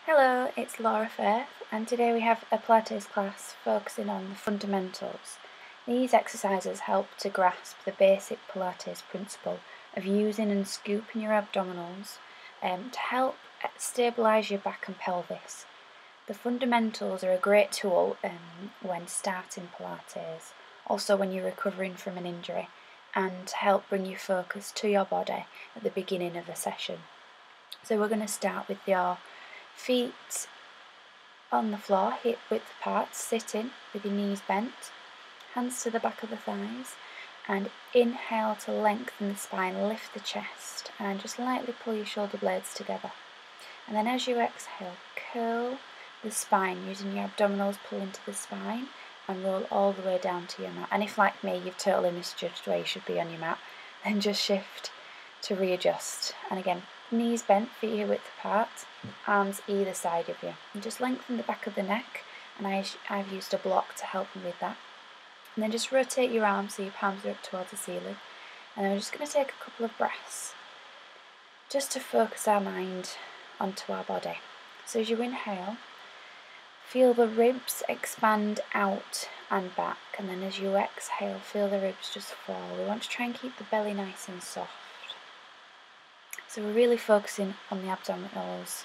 Hello, it's Laura Firth, and today we have a Pilates class focusing on the fundamentals. These exercises help to grasp the basic Pilates principle of using and scooping your abdominals to help stabilise your back and pelvis. The fundamentals are a great tool when starting Pilates, also when you're recovering from an injury, and to help bring your focus to your body at the beginning of a session. So we're going to start with your feet on the floor, hip width apart, sitting with your knees bent, hands to the back of the thighs, and inhale to lengthen the spine, lift the chest, and just lightly pull your shoulder blades together. And then as you exhale, curl the spine using your abdominals, pull into the spine and roll all the way down to your mat. And if, like me, you've totally misjudged where you should be on your mat, then just shift to readjust. And again, knees bent, feet hip width apart, arms either side of you. And just lengthen the back of the neck, and I've used a block to help me with that. And then just rotate your arms so your palms are up towards the ceiling. And then we're just going to take a couple of breaths just to focus our mind onto our body. So as you inhale, feel the ribs expand out and back, and then as you exhale, feel the ribs just fall. We want to try and keep the belly nice and soft. So we're really focusing on the abdominals,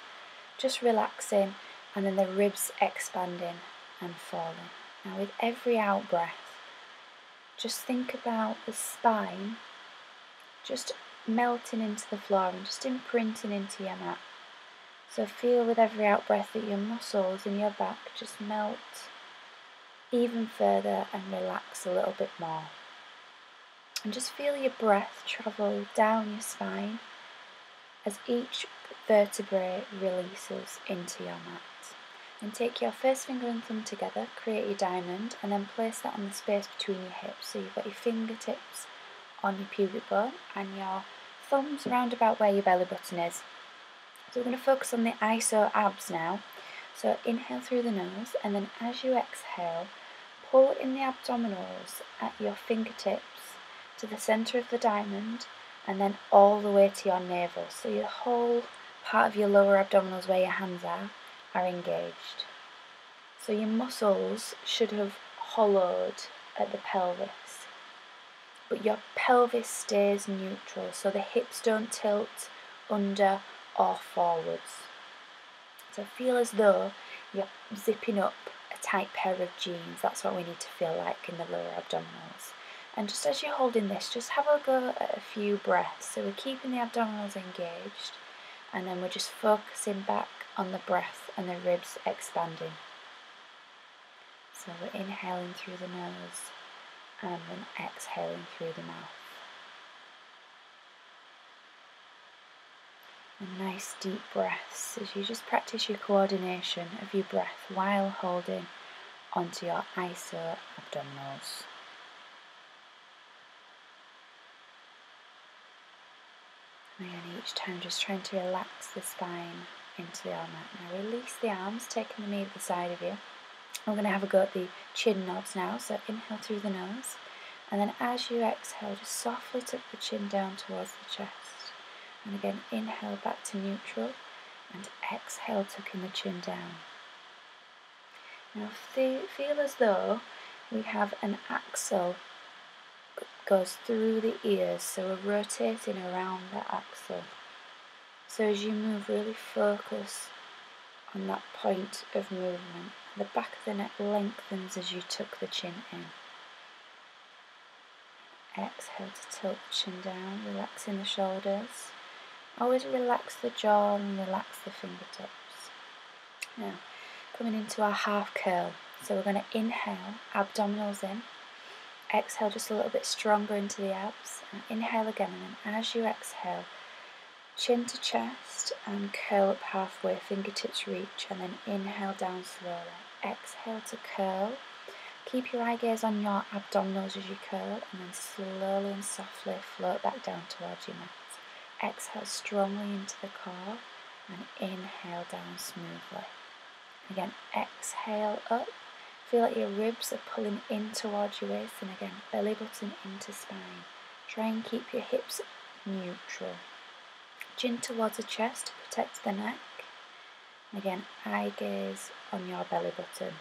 just relaxing, and then the ribs expanding and falling. Now with every out breath, just think about the spine just melting into the floor and just imprinting into your mat. So feel with every out breath that your muscles in your back just melt even further and relax a little bit more. And just feel your breath travel down your spine as each vertebrae releases into your mat. And take your first finger and thumb together, create your diamond, and then place that on the space between your hips. So you've got your fingertips on your pubic bone and your thumbs round about where your belly button is. So we're going to focus on the iso abs now. So inhale through the nose, and then as you exhale, pull in the abdominals at your fingertips to the centre of the diamond, and then all the way to your navel. So your whole part of your lower abdominals where your hands are engaged. So your muscles should have hollowed at the pelvis, but your pelvis stays neutral, so the hips don't tilt under or forwards. So feel as though you're zipping up a tight pair of jeans. That's what we need to feel like in the lower abdominals. And just as you're holding this, just have a go at a few breaths. So we're keeping the abdominals engaged, and then we're just focusing back on the breath and the ribs expanding. So we're inhaling through the nose and then exhaling through the mouth. And nice deep breaths as you just practice your coordination of your breath while holding onto your iso abdominals. And again, each time just trying to relax the spine into the arm mat. Now release the arms, taking them either side of you. We're going to have a go at the chin nods now. So inhale through the nose, and then as you exhale, just softly tuck the chin down towards the chest. And again, inhale back to neutral, and exhale, tucking the chin down. Now feel as though we have an axle that goes through the ears, so we're rotating around that axle. So as you move, really focus on that point of movement. The back of the neck lengthens as you tuck the chin in. Exhale to tilt the chin down, relaxing the shoulders. Always relax the jaw and relax the fingertips. Now, coming into our half curl. So we're going to inhale, abdominals in. Exhale just a little bit stronger into the abs. And inhale again, and then as you exhale, chin to chest and curl up halfway, fingertips reach, and then inhale down slowly. Exhale to curl. Keep your eye gaze on your abdominals as you curl, and then slowly and softly float back down towards your mat. Exhale strongly into the core and inhale down smoothly. Again, exhale up. Feel like your ribs are pulling in towards your waist, and again, belly button into spine. Try and keep your hips neutral. Chin towards the chest to protect the neck. Again, eye gaze on your belly button.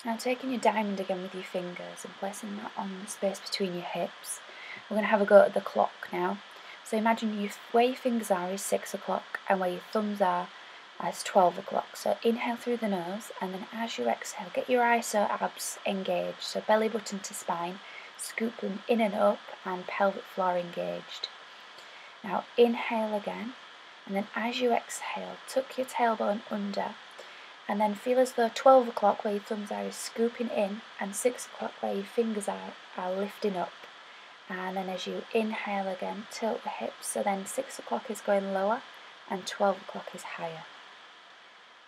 Now taking your diamond again with your fingers and placing that on the space between your hips. We're going to have a go at the clock now. So imagine where your fingers are is 6 o'clock and where your thumbs are as 12 o'clock. So inhale through the nose, and then as you exhale, get your iso abs engaged. So belly button to spine, scoop them in and up, and pelvic floor engaged. Now inhale again, and then as you exhale, tuck your tailbone under, and then feel as though 12 o'clock where your thumbs are is scooping in, and 6 o'clock where your fingers are lifting up. And then as you inhale again, tilt the hips, so then 6 o'clock is going lower and 12 o'clock is higher.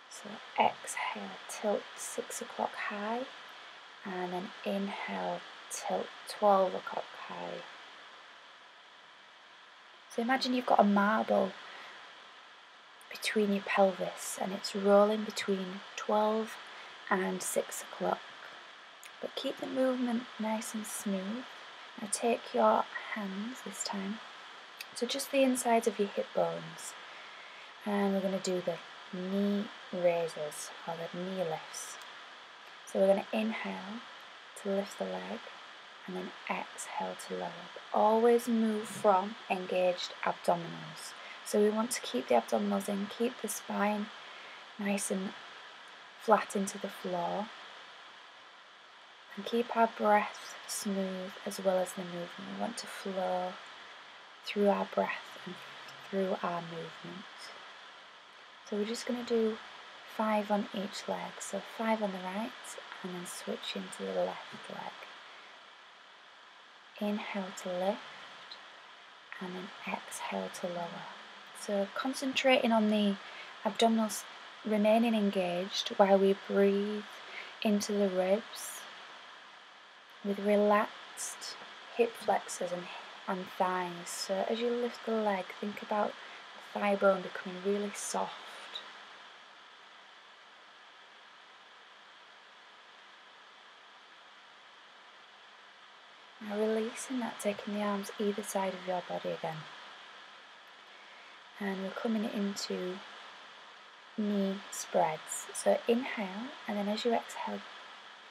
So exhale, tilt 6 o'clock high, and then inhale, tilt 12 o'clock high. So imagine you've got a marble between your pelvis and it's rolling between 12 and 6 o'clock. But keep the movement nice and smooth. Now take your hands this time to just the insides of your hip bones, and we're going to do the knee raises or the knee lifts. So we're going to inhale to lift the leg and then exhale to lower. But always move from engaged abdominals. So we want to keep the abdominals in, keep the spine nice and flat into the floor, and keep our breath smooth as well as the movement. We want to flow through our breath and through our movement. So we're just going to do 5 on each leg. So 5 on the right and then switch into the left leg. Inhale to lift and then exhale to lower. So concentrating on the abdominals remaining engaged while we breathe into the ribs with relaxed hip flexors and thighs. So as you lift the leg, think about the thigh bone becoming really soft. Now releasing that, taking the arms either side of your body again. And we're coming into knee spreads. So inhale, and then as you exhale,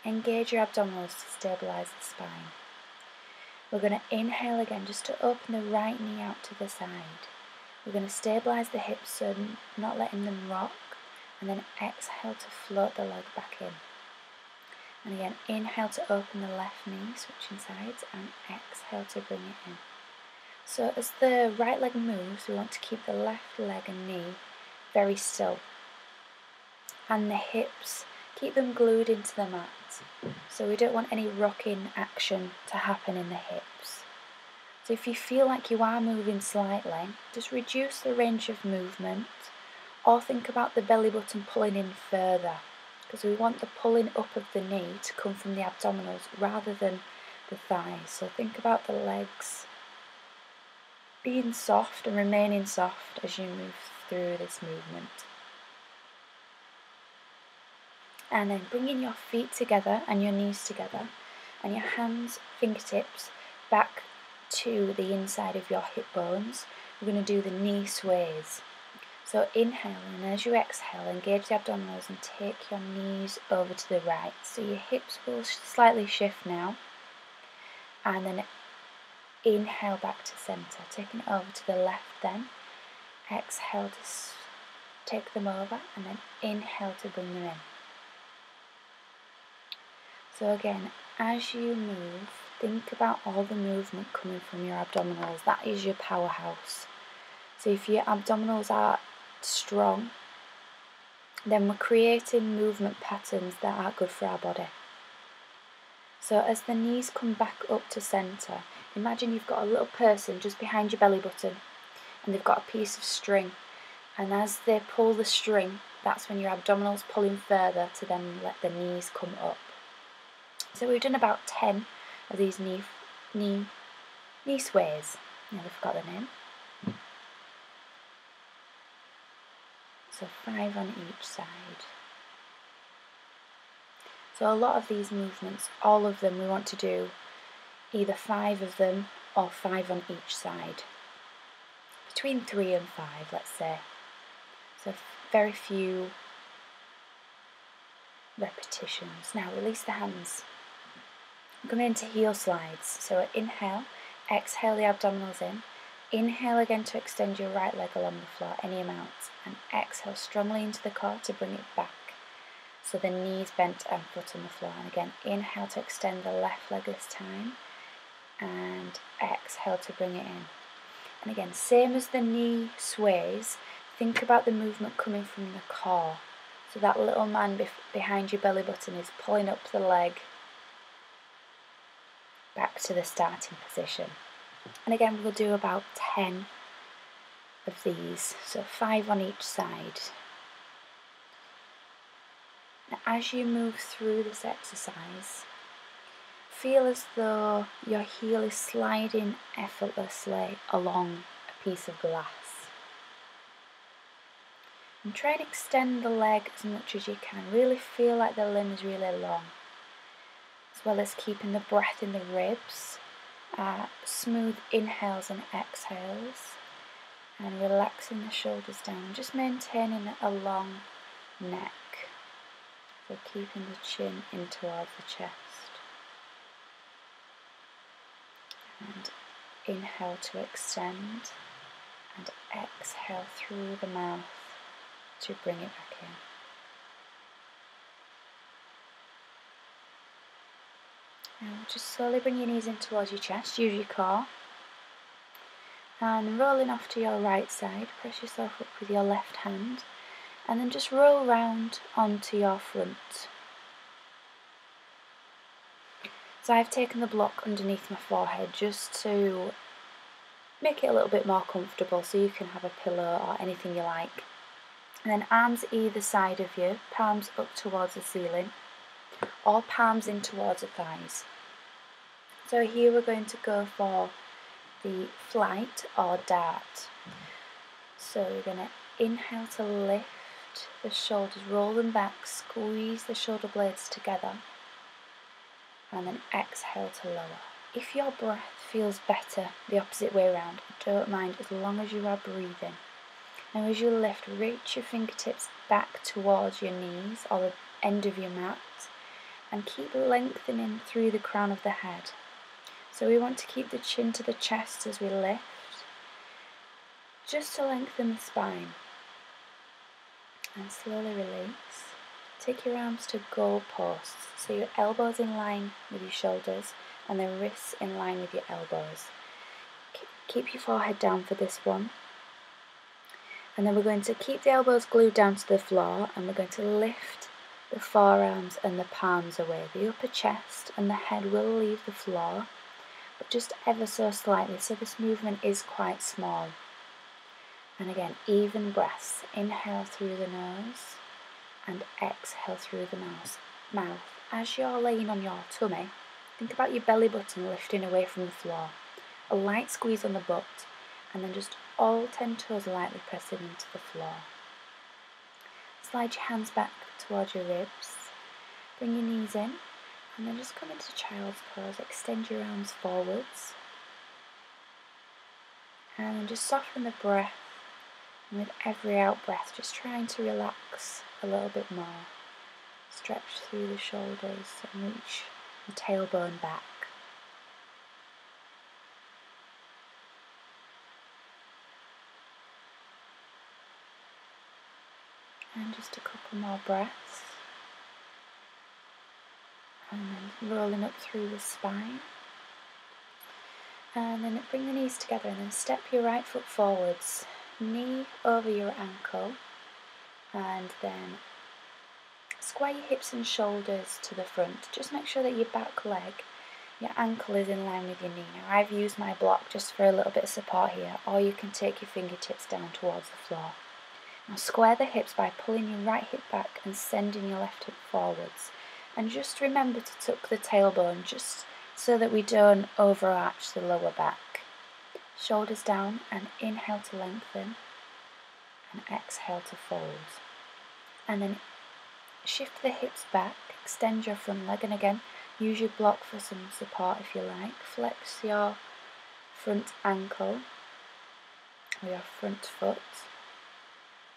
engage your abdominals to stabilise the spine. We're going to inhale again just to open the right knee out to the side. We're going to stabilise the hips, so not letting them rock, and then exhale to float the leg back in. And again, inhale to open the left knee, switching sides, and exhale to bring it in. So as the right leg moves, we want to keep the left leg and knee very still. And the hips, keep them glued into the mat. So we don't want any rocking action to happen in the hips. So if you feel like you are moving slightly, just reduce the range of movement, or think about the belly button pulling in further, because we want the pulling up of the knee to come from the abdominals rather than the thighs. So think about the legs being soft and remaining soft as you move through this movement. And then bringing your feet together and your knees together and your hands, fingertips back to the inside of your hip bones. We're going to do the knee sways. So inhale, and as you exhale, engage the abdominals and take your knees over to the right. So your hips will slightly shift now. And then inhale back to centre, taking it over to the left then. Exhale to take them over, and then inhale to bring them in. So again, as you move, think about all the movement coming from your abdominals. That is your powerhouse. So if your abdominals are strong, then we're creating movement patterns that are good for our body. So as the knees come back up to centre, imagine you've got a little person just behind your belly button and they've got a piece of string. And as they pull the string, that's when your abdominals pull in further to then let the knees come up. So we've done about 10 of these knee sways. Never forgot the name. So 5 on each side. So a lot of these movements, all of them we want to do either 5 of them or 5 on each side between 3 and 5, let's say. So very few repetitions. Now release the hands. Come into heel slides. So inhale, exhale the abdominals in. Inhale again to extend your right leg along the floor, any amount. And exhale strongly into the core to bring it back. So the knees bent and foot on the floor. And again, inhale to extend the left leg this time. And exhale to bring it in. And again, same as the knee sways, think about the movement coming from the core. So that little man behind your belly button is pulling up the leg back to the starting position. And again, we'll do about 10 of these, so 5 on each side. Now, as you move through this exercise, feel as though your heel is sliding effortlessly along a piece of glass. And try and extend the leg as much as you can. Really feel like the limb is really long, as well as keeping the breath in the ribs. Smooth inhales and exhales, and relaxing the shoulders down, just maintaining a long neck. So keeping the chin in towards the chest. And inhale to extend, and exhale through the mouth to bring it back in. Now just slowly bring your knees in towards your chest, use your core. And rolling off to your right side, press yourself up with your left hand. And then just roll round onto your front. So I've taken the block underneath my forehead just to make it a little bit more comfortable, so you can have a pillow or anything you like. And then arms either side of you, palms up towards the ceiling, or palms in towards the thighs. So here we're going to go for the flight or dart. So we're going to inhale to lift the shoulders, roll them back, squeeze the shoulder blades together, and then exhale to lower. If your breath feels better the opposite way around, don't mind, as long as you are breathing. Now as you lift, reach your fingertips back towards your knees or the end of your mat, and keep lengthening through the crown of the head. So we want to keep the chin to the chest as we lift, just to lengthen the spine. And slowly release. Take your arms to goal posts, so your elbows in line with your shoulders and the wrists in line with your elbows. Keep your forehead down for this one. And then we're going to keep the elbows glued down to the floor, and we're going to lift the forearms and the palms away. The upper chest and the head will leave the floor, but just ever so slightly, so this movement is quite small. And again, even breaths. Inhale through the nose and exhale through the mouth. As you're laying on your tummy, think about your belly button lifting away from the floor. A light squeeze on the butt, and then just all 10 toes lightly pressing into the floor. Slide your hands back towards your ribs. Bring your knees in, and then just come into child's pose. Extend your arms forwards. And then just soften the breath. And with every out breath, just trying to relax a little bit more. Stretch through the shoulders and reach the tailbone back. And just a couple more breaths. And then rolling up through the spine. And then bring the knees together, and then step your right foot forwards. Knee over your ankle, and then square your hips and shoulders to the front. Just make sure that your back leg, your ankle is in line with your knee. Now I've used my block just for a little bit of support here, or you can take your fingertips down towards the floor. Now square the hips by pulling your right hip back and sending your left hip forwards. And just remember to tuck the tailbone just so that we don't overarch the lower back. Shoulders down, and inhale to lengthen, and exhale to fold. And then shift the hips back, extend your front leg, and again, use your block for some support if you like. Flex your front ankle, or your front foot.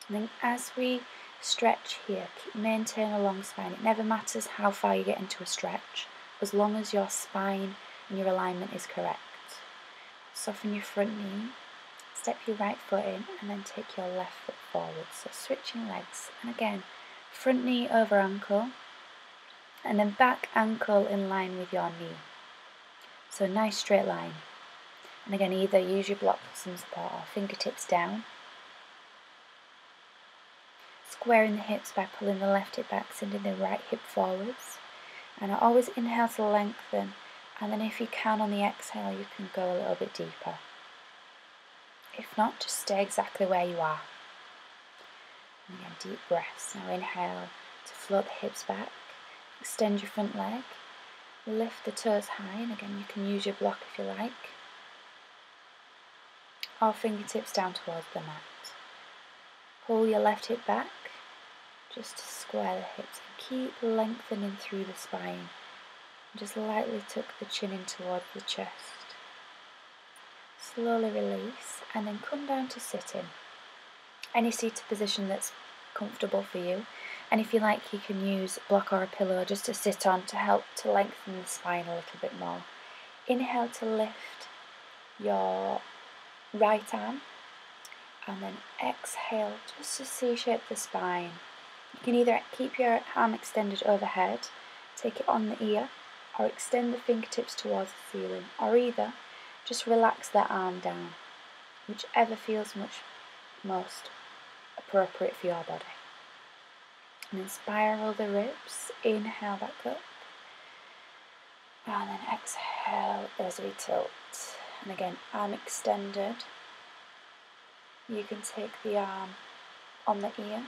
And then as we stretch here, maintain a long spine. It never matters how far you get into a stretch, as long as your spine and your alignment is correct. Soften your front knee, step your right foot in, and then take your left foot forward. So switching legs, and again, front knee over ankle, and then back ankle in line with your knee. So a nice straight line. And again, either use your block for some support or fingertips down. Squaring the hips by pulling the left hip back, sending the right hip forwards. And I always inhale to lengthen, and then if you can on the exhale, you can go a little bit deeper. If not, just stay exactly where you are. And again, deep breaths. Now inhale to float the hips back, extend your front leg, lift the toes high, and again you can use your block if you like, or fingertips down towards the mat. Pull your left hip back, just to square the hips, and keep lengthening through the spine. Just lightly tuck the chin in towards the chest. Slowly release, and then come down to sitting. Any seated position that's comfortable for you. And if you like, you can use a block or a pillow just to sit on to help to lengthen the spine a little bit more. Inhale to lift your right arm, and then exhale just to C-shape the spine. You can either keep your arm extended overhead, take it on the ear, or extend the fingertips towards the ceiling, or either just relax the arm down, whichever feels most appropriate for your body. And then spiral the ribs, inhale back up, and then exhale as we tilt. And again, arm extended. You can take the arm on the ear,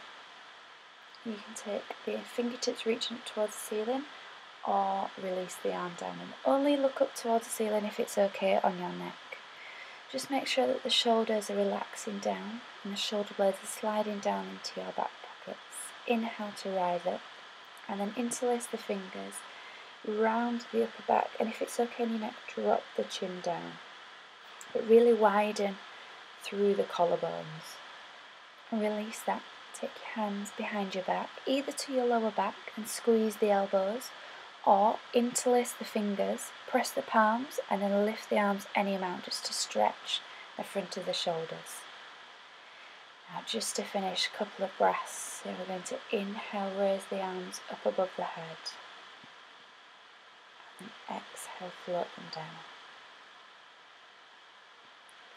you can take the fingertips reaching up towards the ceiling, or release the arm down, and only look up towards the ceiling if it's okay on your neck. Just make sure that the shoulders are relaxing down and the shoulder blades are sliding down into your back pockets. Inhale to rise up, and then interlace the fingers, round the upper back, and if it's okay on your neck, drop the chin down. But really widen through the collarbones. And release that. Take your hands behind your back, either to your lower back and squeeze the elbows, or interlace the fingers, press the palms, and then lift the arms any amount just to stretch the front of the shoulders. Now just to finish, a couple of breaths. So we're going to inhale, raise the arms up above the head, and exhale, float them down.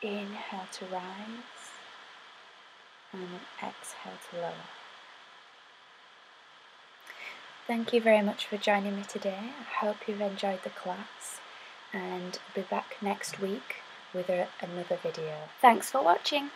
Inhale to rise, and then exhale to lower. Thank you very much for joining me today. I hope you've enjoyed the class, and I'll be back next week with another video. Thanks for watching.